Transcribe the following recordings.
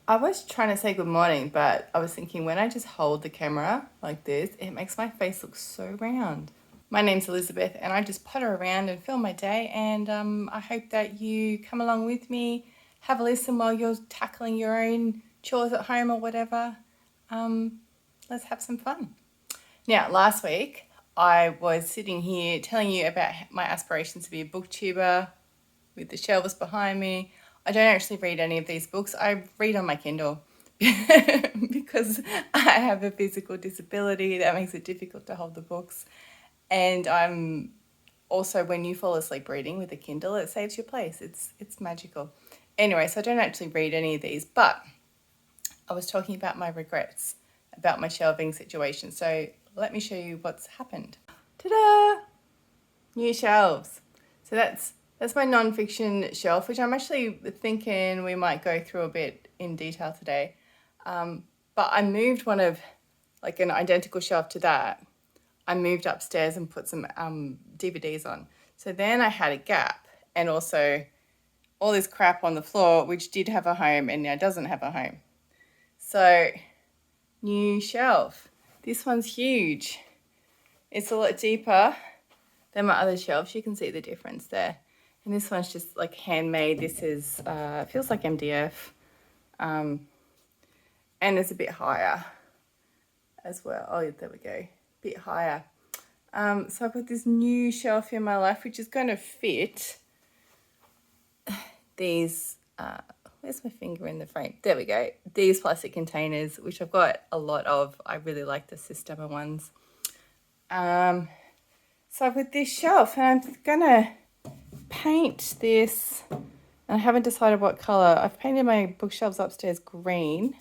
I was trying to say good morning, but I was thinking when I just hold the camera like this, it makes my face look so round. My name's Elizabeth and I just potter around and film my day, and I hope that you come along with me, have a listen while you're tackling your own chores at home or whatever. Let's have some fun. Now, last week I was sitting here telling you about my aspirations to be a booktuber with the shelves behind me. I don't actually read any of these books. I read on my Kindle because I have a physical disability that makes it difficult to hold the books. And I'm also, when you fall asleep reading with a Kindle, it saves your place. It's magical. Anyway, so I don't actually read any of these, but I was talking about my regrets about my shelving situation. So let me show you what's happened. Ta-da! New shelves. So that's my non-fiction shelf, which I'm actually thinking we might go through a bit in detail today. But I moved one of, like an identical shelf to that. I moved upstairs and put some DVDs on. So then I had a gap, and also all this crap on the floor, which did have a home and now doesn't have a home. So new shelf. This one's huge. It's a lot deeper than my other shelves. You can see the difference there. And this one's just like handmade. This is, feels like MDF. And it's a bit higher as well. Oh, there we go. Bit higher. So I've got this new shelf in my life, which is going to fit these, where's my finger in the frame? There we go. These plastic containers, which I've got a lot of. I really like the Systema ones. So I've got this shelf, and I'm gonna paint this, and I haven't decided what color. I've painted my bookshelves upstairs green,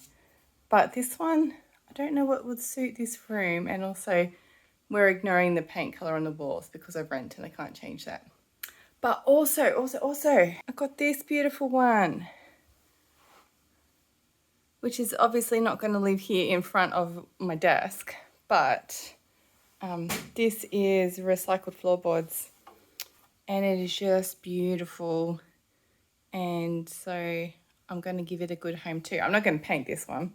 but this one, I don't know what would suit this room, and also we're ignoring the paint color on the walls because I rent and I can't change that. But also, I got this beautiful one, which is obviously not going to live here in front of my desk, but this is recycled floorboards, and it is just beautiful. And so I'm going to give it a good home too. I'm not going to paint this one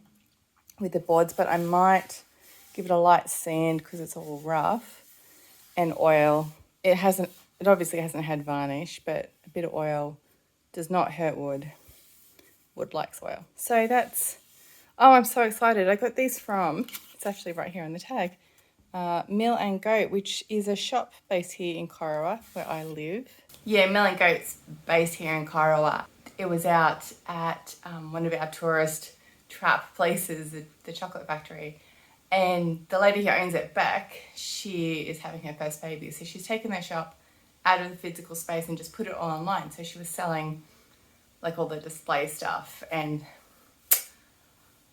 with the boards, but I might give it a light sand because it's all rough, and oil. It obviously hasn't had varnish, but a bit of oil does not hurt wood. Wood likes oil. So that's, oh, I'm so excited. I got these from, it's actually right here on the tag, Mill and Goat, which is a shop based here in Corowa, where I live. Yeah, Mill and Goat's based here in Corowa. It was out at one of our tourist trap places, the chocolate factory. And the lady who owns it, Beck, she is having her first baby. So she's taken their shop out of the physical space and just put it all online. So she was selling like all the display stuff. And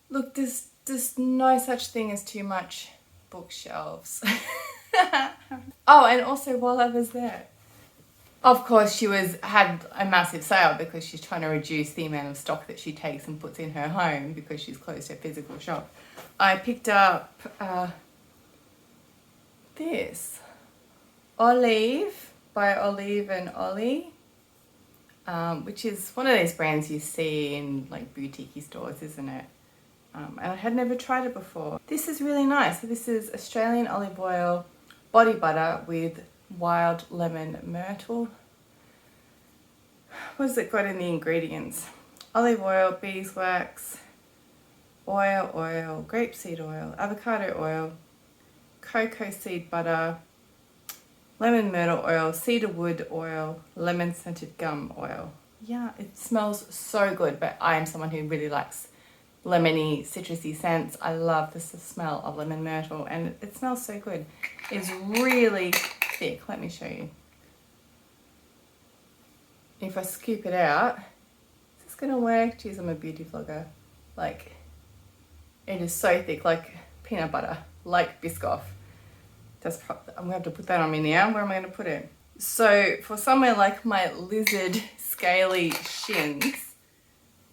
look, there's no such thing as too much bookshelves. Oh, and also while I was there, of course, she had a massive sale because she's trying to reduce the amount of stock that she takes and puts in her home because she's closed her physical shop. I picked up this Olive by Olive and Ollie, which is one of those brands you see in like boutique stores, isn't it? And I had never tried it before. This is really nice. So this is Australian olive oil body butter with wild lemon myrtle. What has it got in the ingredients? Olive oil, beeswax, oil, grapeseed oil, avocado oil, cocoa seed butter, lemon myrtle oil, cedar wood oil, lemon scented gum oil. Yeah, it smells so good, but I am someone who really likes lemony, citrusy scents. I love the smell of lemon myrtle, and it smells so good. It's really thick. Let me show you. If I scoop it out, is this gonna work? Geez, I'm a beauty vlogger. Like, it is so thick, like peanut butter, like Biscoff. I'm gonna have to put that on me now. Where am I gonna put it? So for somewhere like my lizard scaly shins,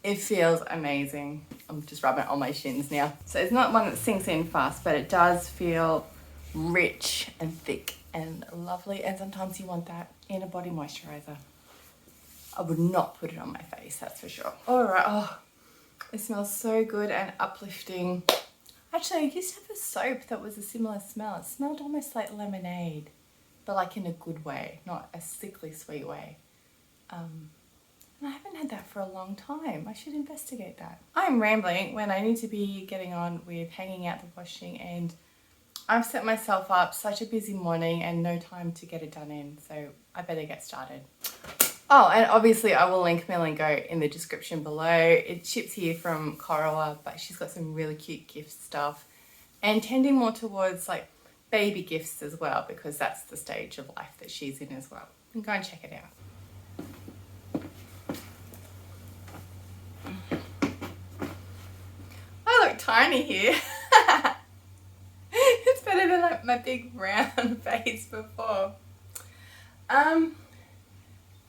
it feels amazing. I'm just rubbing it on my shins now. So it's not one that sinks in fast, but it does feel rich and thick and lovely. And sometimes you want that in a body moisturizer. I would not put it on my face, that's for sure. All right, oh, It smells so good and uplifting. Actually, I used to have a soap that was a similar smell. It smelled almost like lemonade, but like in a good way, not a sickly sweet way. And I haven't had that for a long time. I should investigate that. I'm rambling when I need to be getting on with hanging out the washing, and I've set myself up such a busy morning and no time to get it done in, so I better get started. Oh, and obviously I will link Melingo in the description below. It ships here from Corowa, but she's got some really cute gift stuff and tending more towards like baby gifts as well, because that's the stage of life that she's in as well. And go and check it out. I look tiny here. It's better than like my big round face before.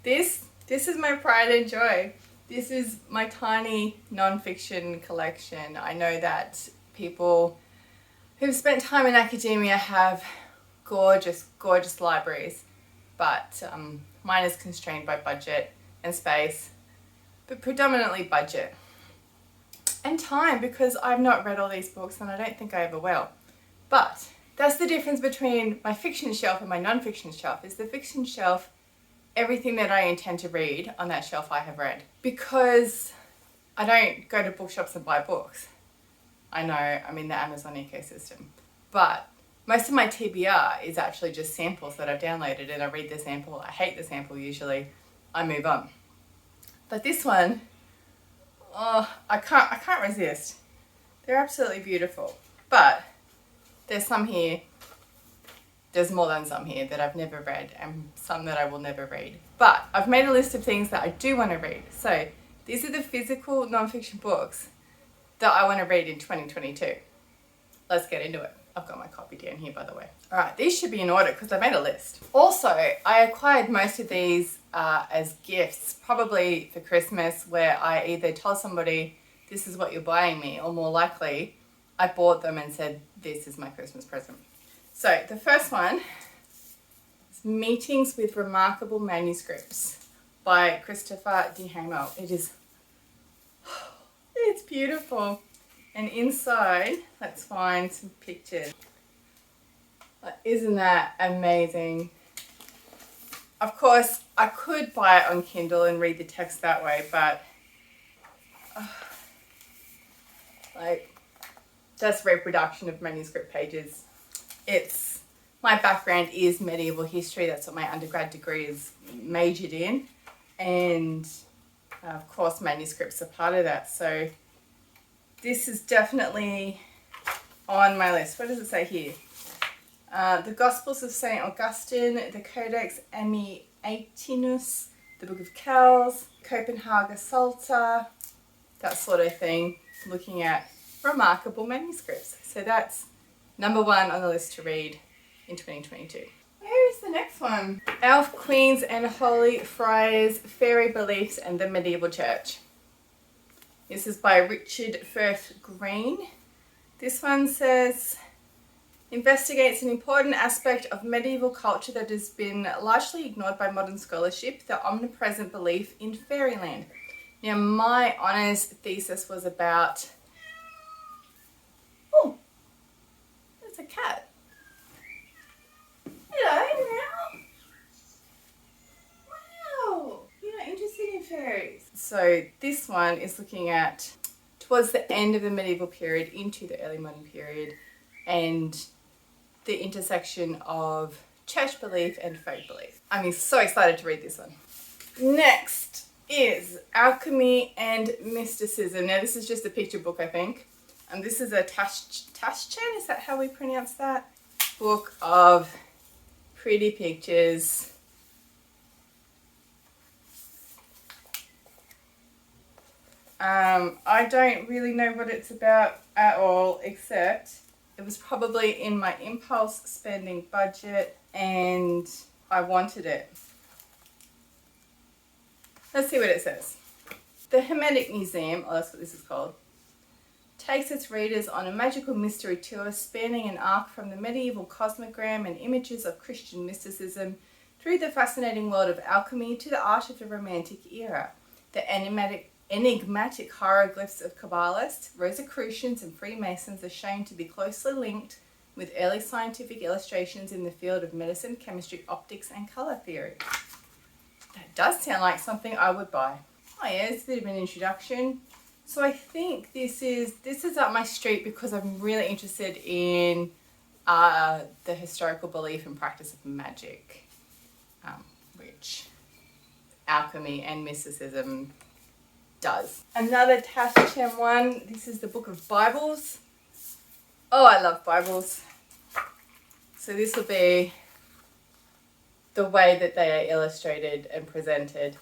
This is my pride and joy. This is my tiny non-fiction collection. I know that people who've spent time in academia have gorgeous, gorgeous libraries, but mine is constrained by budget and space, but predominantly budget and time, because I've not read all these books and I don't think I ever will. But that's the difference between my fiction shelf and my non-fiction shelf. Is the fiction shelf, everything that I intend to read on that shelf I have read, because I don't go to bookshops and buy books. I know I'm in the Amazon ecosystem, but most of my TBR is actually just samples that I've downloaded, and I read the sample, I hate the sample usually, I move on. But this one, oh, I can't resist. They're absolutely beautiful. But there's some here, there's more than some here that I've never read, and some that I will never read. But I've made a list of things that I do want to read. So these are the physical non-fiction books that I want to read in 2022. Let's get into it. I've got my copy down here, by the way. All right, these should be in order because I made a list. Also, I acquired most of these as gifts, probably for Christmas, where I either told somebody, this is what you're buying me, or more likely, I bought them and said, this is my Christmas present. So the first one is Meetings with Remarkable Manuscripts by Christopher D. Hamel. It's beautiful. And inside, let's find some pictures. Isn't that amazing? Of course, I could buy it on Kindle and read the text that way, but that's reproduction of manuscript pages. My background is medieval history. That's what my undergrad degree is majored in. And of course, manuscripts are part of that. So this is definitely on my list. What does it say here? The Gospels of St. Augustine, the Codex Amiatinus, the Book of Kells, Copenhagen Psalter, that sort of thing, looking at remarkable manuscripts. So that's number one on the list to read in 2022. Where is the next one? Elf Queens and Holy Friars, Fairy Beliefs and the Medieval Church. This is by Richard Firth Green. This one says, investigates an important aspect of medieval culture that has been largely ignored by modern scholarship, the omnipresent belief in fairyland. Now, my honours thesis was about... Oh, there's a cat. Hello, meow. Wow, you're not interested in fairies. So this one is looking at towards the end of the medieval period into the early modern period, and the intersection of church belief and folk belief. I'm so excited to read this one. Next is Alchemy and Mysticism. Now this is just a picture book, I think. And this is a Taschen, is that how we pronounce that? Book of pretty pictures. I don't really know what it's about at all, except it was probably in my impulse spending budget and I wanted it. Let's see what it says. The Hermetic Museum, oh that's what this is called, takes its readers on a magical mystery tour spanning an arc from the medieval cosmogram and images of Christian mysticism through the fascinating world of alchemy to the art of the Romantic era. The enigmatic Enigmatic hieroglyphs of Kabbalists, Rosicrucians and Freemasons are shown to be closely linked with early scientific illustrations in the field of medicine, chemistry, optics and colour theory. That does sound like something I would buy. Oh yeah, it's a bit of an introduction. So I think this is up my street because I'm really interested in the historical belief and practice of magic, which Alchemy and Mysticism does. Another Taciturn one. This is the Book of Bibles. Oh, I love Bibles. So this will be the way that they are illustrated and presented.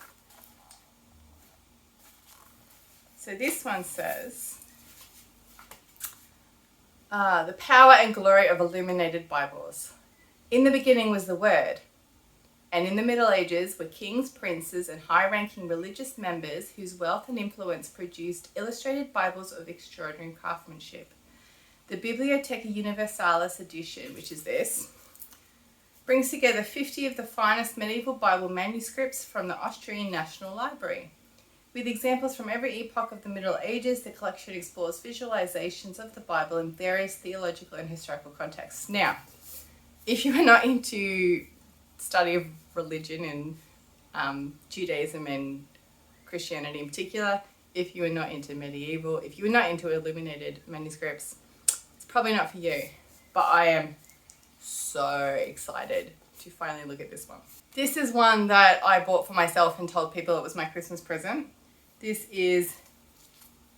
So this one says, the power and glory of illuminated Bibles. In the beginning was the Word, and in the Middle Ages were kings, princes, and high-ranking religious members whose wealth and influence produced illustrated Bibles of extraordinary craftsmanship. The Bibliotheca Universalis edition, which is this, brings together 50 of the finest medieval Bible manuscripts from the Austrian National Library. With examples from every epoch of the Middle Ages, the collection explores visualizations of the Bible in various theological and historical contexts. Now, if you are not into study of religion and Judaism and Christianity in particular, if you are not into medieval, if you are not into illuminated manuscripts, it's probably not for you. But I am so excited to finally look at this one. This is one that I bought for myself and told people it was my Christmas present. This is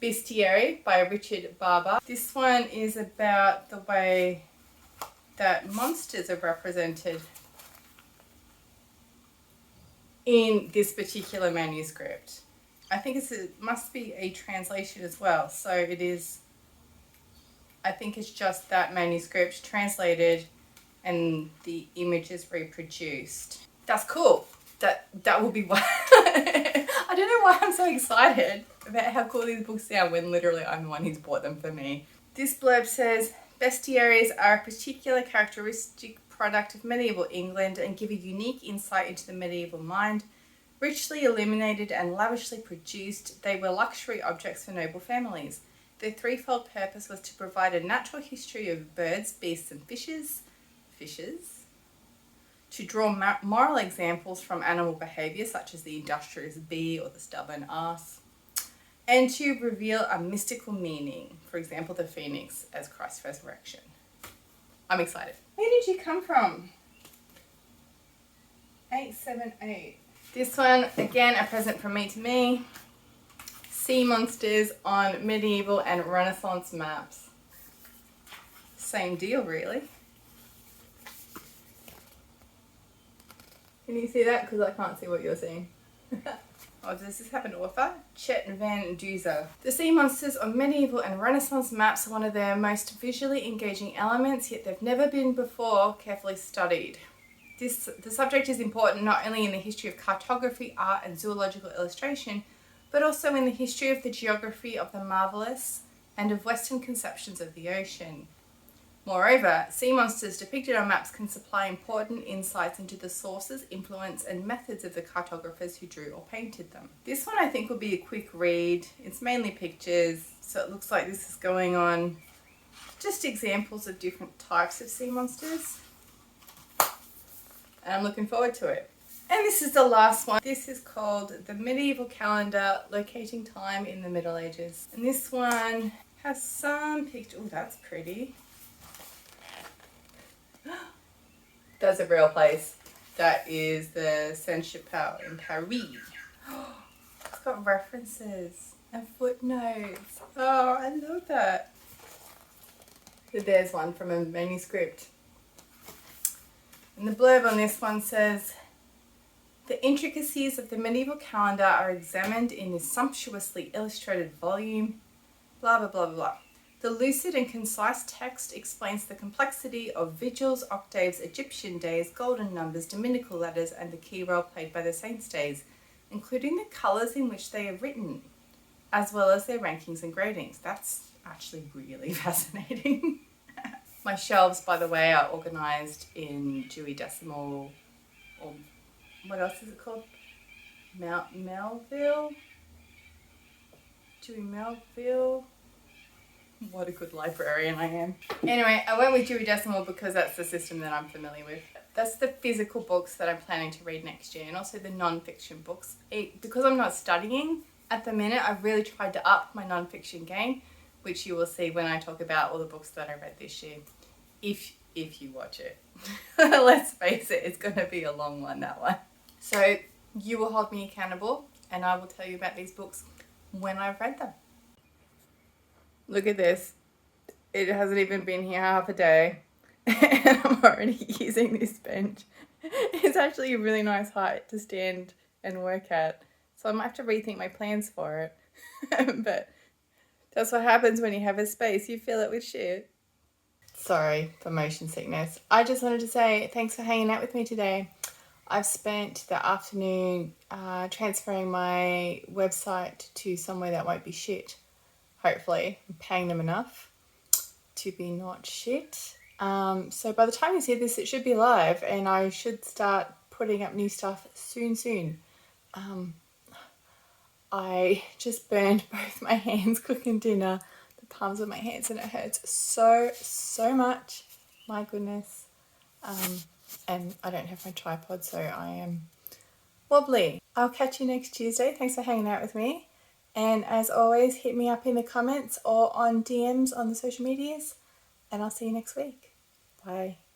Bestiary by Richard Barber. This one is about the way that monsters are represented in this particular manuscript. I think it must be a translation as well. So it is, I think it's just that manuscript translated and the images reproduced. That's cool. That will be why. I don't know why I'm so excited about how cool these books sound when literally I'm the one who's bought them for me. This blurb says, bestiaries are a particular characteristic product of medieval England and give a unique insight into the medieval mind. Richly illuminated and lavishly produced, they were luxury objects for noble families. Their threefold purpose was to provide a natural history of birds, beasts and fishes, to draw moral examples from animal behaviour such as the industrious bee or the stubborn ass, and to reveal a mystical meaning, for example the phoenix as Christ's resurrection. I'm excited. Where did you come from? 878. This one, again, a present from me to me. Sea monsters on medieval and Renaissance maps. Same deal, really. Can you see that? Because I can't see what you're seeing. Oh, does this have an author? Chet Van Duzer. The sea monsters on medieval and Renaissance maps are one of their most visually engaging elements, yet they've never been before carefully studied. The subject is important not only in the history of cartography, art and zoological illustration, but also in the history of the geography of the marvellous and of Western conceptions of the ocean. Moreover, sea monsters depicted on maps can supply important insights into the sources, influence and methods of the cartographers who drew or painted them. This one I think will be a quick read. It's mainly pictures, so it looks like this is going on just examples of different types of sea monsters. And I'm looking forward to it. And this is the last one. This is called The Medieval Calendar, Locating Time in the Middle Ages. And this one has some pictures. Oh, that's pretty. That's a real place. That is the Saint-Chapelle in Paris. It's got references and footnotes. Oh, I love that. So there's one from a manuscript. And the blurb on this one says, the intricacies of the medieval calendar are examined in this sumptuously illustrated volume, blah, blah, blah, blah. The lucid and concise text explains the complexity of vigils, octaves, Egyptian days, golden numbers, dominical letters, and the key role played by the saints' days, including the colours in which they are written, as well as their rankings and gradings. That's actually really fascinating. My shelves, by the way, are organised in Dewey Decimal, or what else is it called? Melville? Dewey Melville. What a good librarian I am. Anyway, I went with Dewey Decimal because that's the system that I'm familiar with. That's the physical books that I'm planning to read next year, and also the non-fiction books. Because I'm not studying at the minute, I've really tried to up my non-fiction game, which you will see when I talk about all the books that I read this year. If you watch it. Let's face it, it's going to be a long one, that one. So you will hold me accountable, and I will tell you about these books when I've read them. Look at this. It hasn't even been here half a day and I'm already using this bench. It's actually a really nice height to stand and work at, so I might have to rethink my plans for it. But that's what happens when you have a space, you fill it with shit. Sorry for motion sickness. I just wanted to say thanks for hanging out with me today. I've spent the afternoon transferring my website to somewhere that won't be shit. Hopefully, I'm paying them enough to be not shit. So by the time you see this, it should be live, and I should start putting up new stuff soon. I just burned both my hands cooking dinner, the palms of my hands, and it hurts so much. My goodness. And I don't have my tripod, so I am wobbly. I'll catch you next Tuesday. Thanks for hanging out with me. And as always, hit me up in the comments or on DMs on the social medias. And I'll see you next week. Bye.